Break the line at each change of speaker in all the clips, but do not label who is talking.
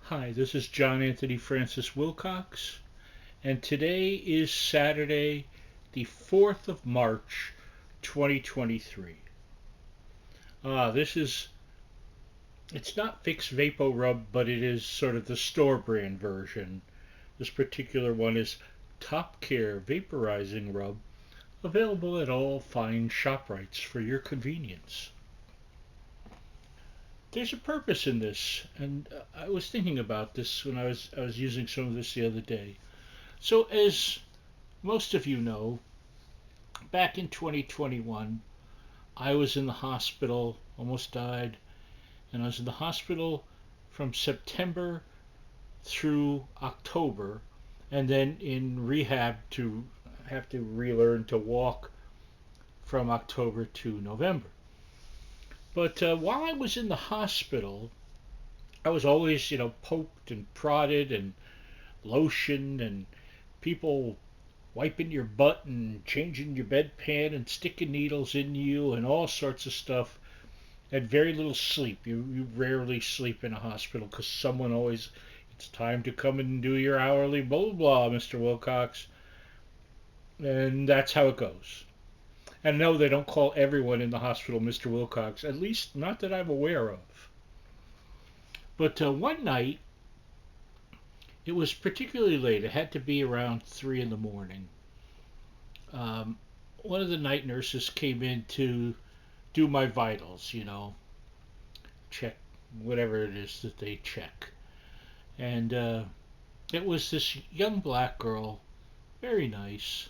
Hi, this is John Anthony Francis Wilcox, and today is Saturday, the 4th of March, 2023. It's not Vicks Vapo Rub, but it is sort of the store brand version. This particular one is Top Care Vaporizing Rub, available at all fine ShopRites for your convenience. There's a purpose in this, and I was thinking about this when I was using some of this the other day. So, as most of you know, back in 2021, I was in the hospital, almost died, and I was in the hospital from September through October, and then in rehab to have to relearn to walk from October to November. But while I was in the hospital, I was always, poked and prodded and lotioned and people wiping your butt and changing your bedpan and sticking needles in you and all sorts of stuff. Had very little sleep. You rarely sleep in a hospital because someone always, it's time to come and do your hourly blah blah blah, Mr. Wilcox. And that's how it goes. And no, they don't call everyone in the hospital Mr. Wilcox, at least not that I'm aware of. But one night, it was particularly late. It had to be around 3 in the morning. Um, One of the night nurses came in to do my vitals, check whatever it is that they check. And it was this young black girl, very nice.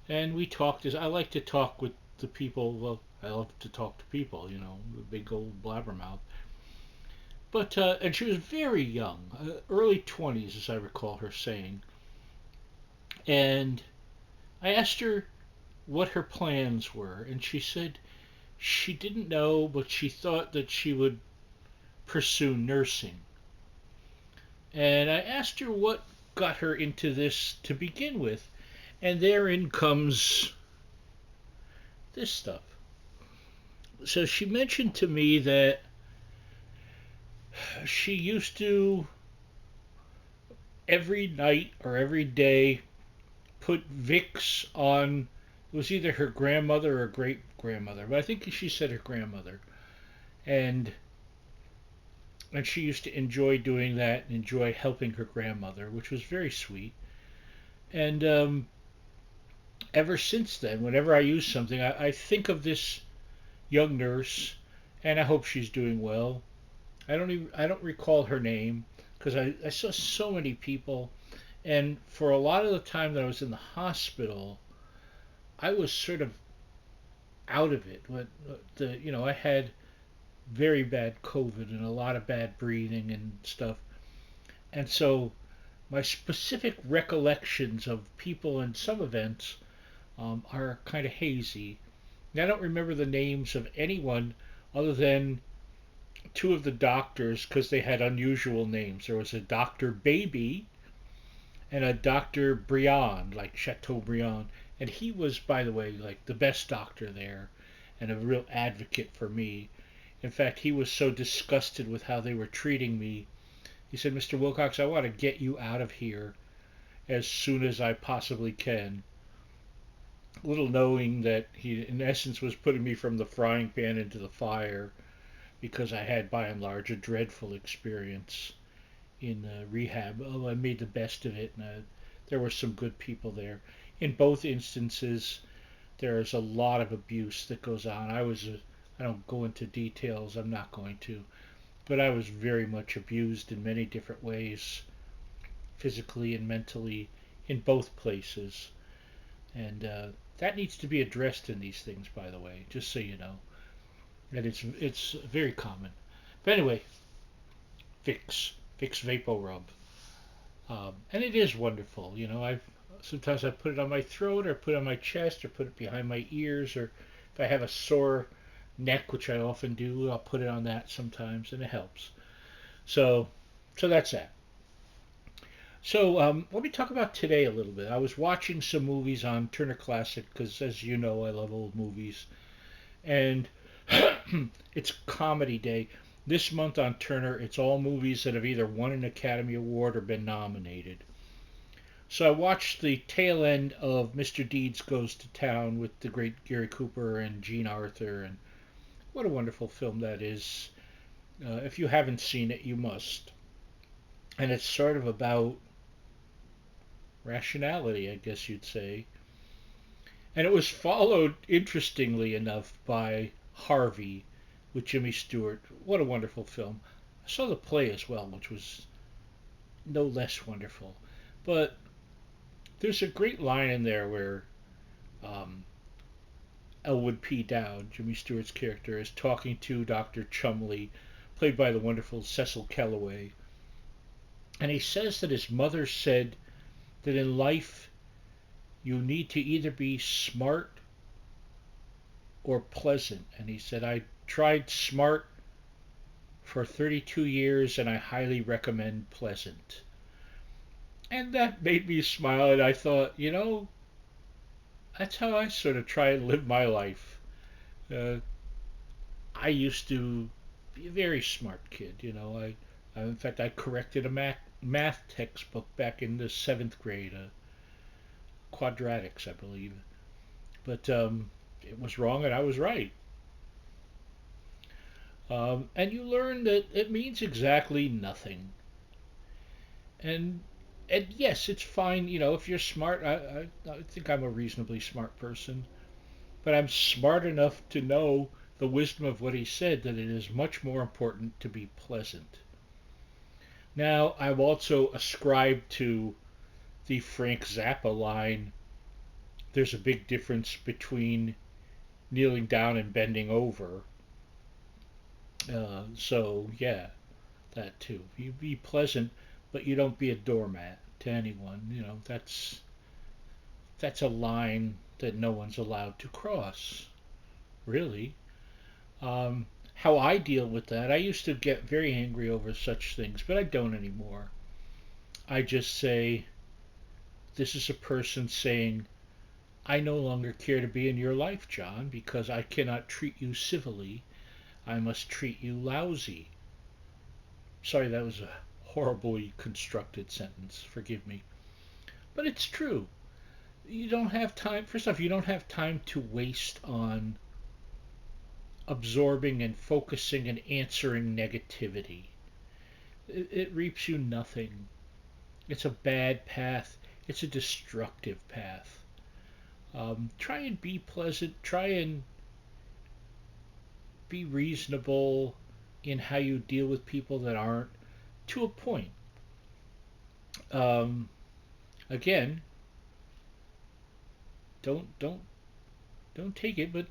And we talked as I like to talk with the people. Well, I love to talk to people, the big old blabbermouth. But and she was very young, early 20s, as I recall her saying. And I asked her what her plans were, and she said she didn't know, but she thought that she would pursue nursing. And I asked her what got her into this to begin with, and therein comes this stuff. So she mentioned to me that she used to every night or every day put Vicks on. It was either her grandmother or great grandmother, but I think she said her grandmother. And and she used to enjoy doing that and enjoy helping her grandmother, which was very sweet. And ever since then, whenever I use something, I think of this young nurse, and I hope she's doing well. I don't recall her name because I saw so many people, and for a lot of the time that I was in the hospital, I was sort of out of it. I had very bad COVID and a lot of bad breathing and stuff, and so my specific recollections of people and some events are kind of hazy. I don't remember the names of anyone other than two of the doctors because they had unusual names. There was a Dr. Baby and a Dr. Briand, like Chateaubriand. And he was, by the way, like the best doctor there and a real advocate for me. In fact, he was so disgusted with how they were treating me. He said, Mr. Wilcox, I want to get you out of here as soon as I possibly can. Little knowing that he, in essence, was putting me from the frying pan into the fire because I had, by and large, a dreadful experience in rehab. Oh, I made the best of it, and there were some good people there. In both instances, there is a lot of abuse that goes on. I don't go into details. I'm not going to, but I was very much abused in many different ways, physically and mentally, in both places. And that needs to be addressed in these things, by the way, just so you know. And it's very common. But anyway, Vicks Vapo Rub. And it is wonderful. Sometimes I put it on my throat or put it on my chest or put it behind my ears, or if I have a sore neck, which I often do, I'll put it on that sometimes, and it helps. So, so that's that. So let me talk about today a little bit. I was watching some movies on Turner Classic because, as you know, I love old movies, and it's comedy day. This month on Turner, it's all movies that have either won an Academy Award or been nominated. So I watched the tail end of Mr. Deeds Goes to Town with the great Gary Cooper and Jean Arthur, and what a wonderful film that is. If you haven't seen it, you must. And it's sort of about rationality, I guess you'd say. And it was followed, interestingly enough, by Harvey with Jimmy Stewart. What a wonderful film. I saw the play as well, which was no less wonderful. But there's a great line in there where um, Elwood P. Dowd, Jimmy Stewart's character, is talking to Dr. Chumley, played by the wonderful Cecil Kellaway. And he says that his mother said that in life you need to either be smart or pleasant. And he said, I tried smart for 32 years and I highly recommend pleasant. And that made me smile, and I thought, that's how I sort of try and live my life. Uh, I used to be a very smart kid, in fact, I corrected a math textbook back in the seventh grade, quadratics, I believe. But it was wrong and I was right. And you learn that it means exactly nothing. And and yes, it's fine, if you're smart. I think I'm a reasonably smart person, but I'm smart enough to know the wisdom of what he said, that it is much more important to be pleasant. Now, I've also ascribed to the Frank Zappa line, there's a big difference between kneeling down and bending over. So, yeah, that too. You be pleasant, but you don't be a doormat to anyone. That's a line that no one's allowed to cross, really. How I deal with that, I used to get very angry over such things, but I don't anymore. I just say, this is a person saying, I no longer care to be in your life, John, because I cannot treat you civilly. I must treat you lousy. Sorry, that was a horribly constructed sentence. Forgive me. But it's true. You don't have time. First off, you don't have time to waste on absorbing and focusing and answering negativity. It reaps you nothing. It's a bad path. It's a destructive path. Try and be pleasant. Try and be reasonable in how you deal with people that aren't, to a point. Um, Again, don't don't take it, but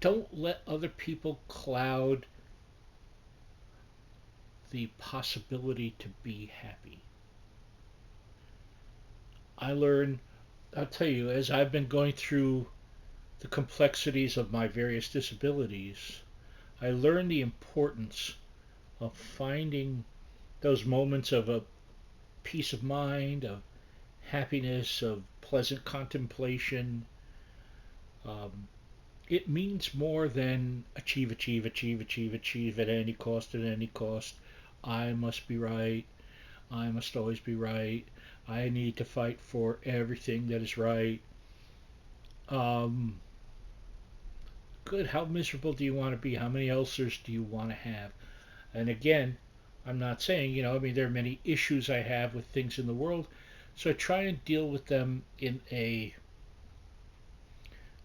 don't let other people cloud the possibility to be happy. I learn, I'll tell you, as I've been going through the complexities of my various disabilities, I learn the importance of finding those moments of a peace of mind, of happiness, of pleasant contemplation. Um, it means more than achieve, achieve, achieve, achieve, achieve at any cost, at any cost. I must be right. I must always be right. I need to fight for everything that is right. Um, Good. How miserable do you want to be? How many ulcers do you want to have? And again, I'm not saying, there are many issues I have with things in the world. So I try and deal with them in a,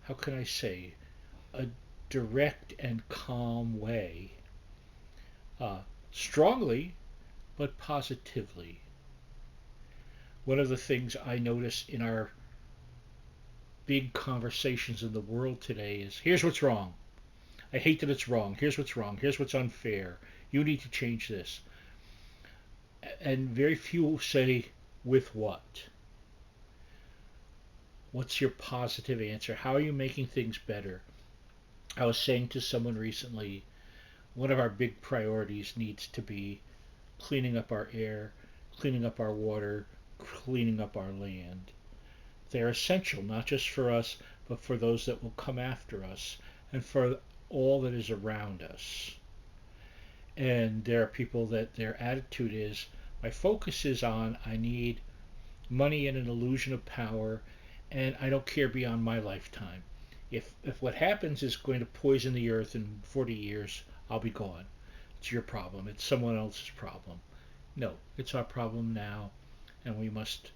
how can I say, a direct and calm way. Uh, Strongly, but positively. One of the things I notice in our big conversations in the world today is, here's what's wrong. I hate that it's wrong. Here's what's wrong. Here's what's unfair. You need to change this. And very few say, with what? What's your positive answer? How are you making things better? I was saying to someone recently, one of our big priorities needs to be cleaning up our air, cleaning up our water, cleaning up our land. They're essential, not just for us, but for those that will come after us and for all that is around us. And there are people that their attitude is, my focus is on, I need money and an illusion of power, and I don't care beyond my lifetime. If what happens is going to poison the earth in 40 years, I'll be gone. It's your problem. It's someone else's problem. No, it's our problem now, and we must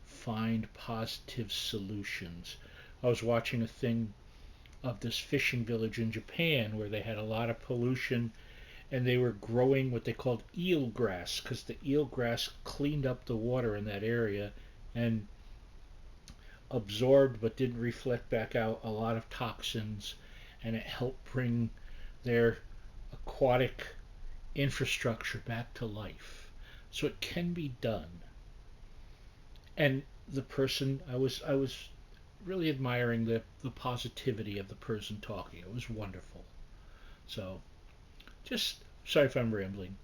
find positive solutions. I was watching a thing of this fishing village in Japan where they had a lot of pollution, and they were growing what they called eel grass because the eel grass cleaned up the water in that area and absorbed but didn't reflect back out a lot of toxins, and it helped bring their aquatic infrastructure back to life. So it can be done. And the person I was really admiring the positivity of the person talking. It was wonderful. So just sorry if I'm rambling.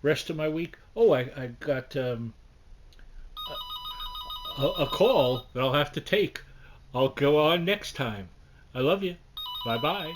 Rest of my week. Oh, I got a call that I'll have to take. I'll go on next time. I love you. Bye bye.